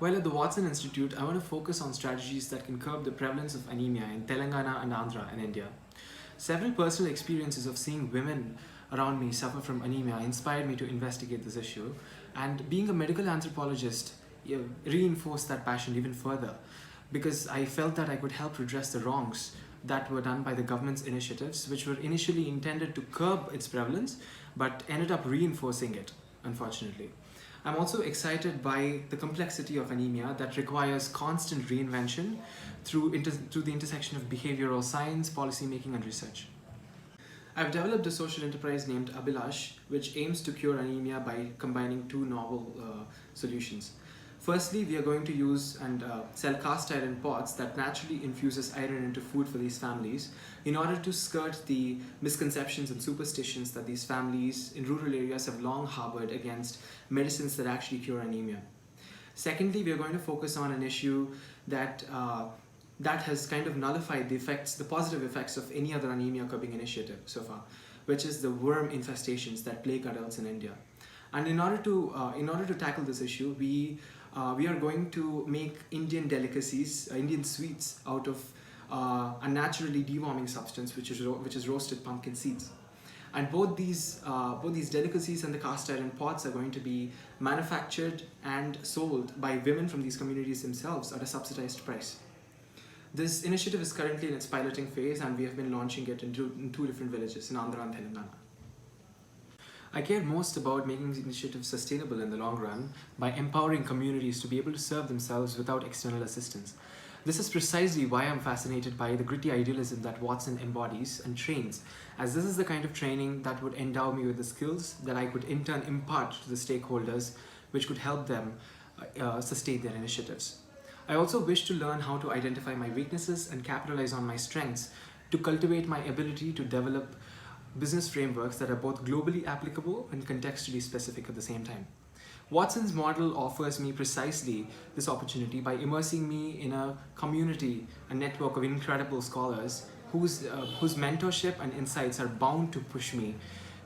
While at the Watson Institute, I want to focus on strategies that can curb the prevalence of anemia in Telangana and Andhra in India. Several personal experiences of seeing women around me suffer from anemia inspired me to investigate this issue, and being a medical anthropologist reinforced that passion even further because I felt that I could help redress the wrongs that were done by the government's initiatives, which were initially intended to curb its prevalence but ended up reinforcing it, unfortunately. I'm also excited by the complexity of anemia that requires constant reinvention through the intersection of behavioral science, policymaking, and research. I've developed a social enterprise named Abhilash, which aims to cure anemia by combining two novel solutions. Firstly, we are going to use and sell cast iron pots that naturally infuses iron into food for these families in order to skirt the misconceptions and superstitions that these families in rural areas have long harbored against medicines that actually cure anemia. Secondly, we are going to focus on an issue that has kind of nullified the positive effects of any other anemia curbing initiative so far, which is the worm infestations that plague adults in India. And in order to tackle this issue, we are going to make Indian delicacies, Indian sweets out of a naturally deworming substance, which is roasted pumpkin seeds. And both these delicacies and the cast iron pots are going to be manufactured and sold by women from these communities themselves at a subsidized price. This initiative is currently in its piloting phase, and we have been launching it in two different villages in Andhra and Telangana. I care most about making initiatives sustainable in the long run by empowering communities to be able to serve themselves without external assistance. This is precisely why I'm fascinated by the gritty idealism that Watson embodies and trains, as this is the kind of training that would endow me with the skills that I could in turn impart to the stakeholders, which could help them sustain their initiatives. I also wish to learn how to identify my weaknesses and capitalize on my strengths to cultivate my ability to develop business frameworks that are both globally applicable and contextually specific at the same time. Watson's model offers me precisely this opportunity by immersing me in a community, a network of incredible scholars whose mentorship and insights are bound to push me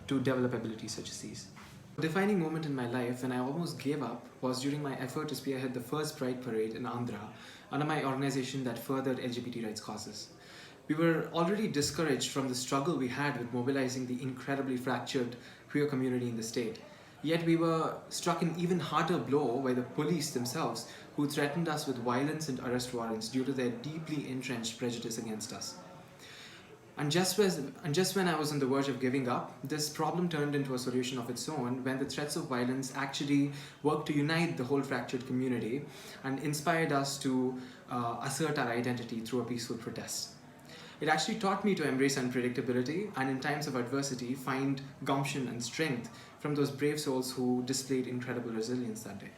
to develop abilities such as these. A defining moment in my life when I almost gave up was during my effort to spearhead the first Pride Parade in Andhra under my organization that furthered LGBT rights causes. We were already discouraged from the struggle we had with mobilizing the incredibly fractured queer community in the state. Yet we were struck an even harder blow by the police themselves, who threatened us with violence and arrest warrants due to their deeply entrenched prejudice against us. And just when I was on the verge of giving up, this problem turned into a solution of its own when the threats of violence actually worked to unite the whole fractured community and inspired us to assert our identity through a peaceful protest. It actually taught me to embrace unpredictability and in times of adversity find gumption and strength from those brave souls who displayed incredible resilience that day.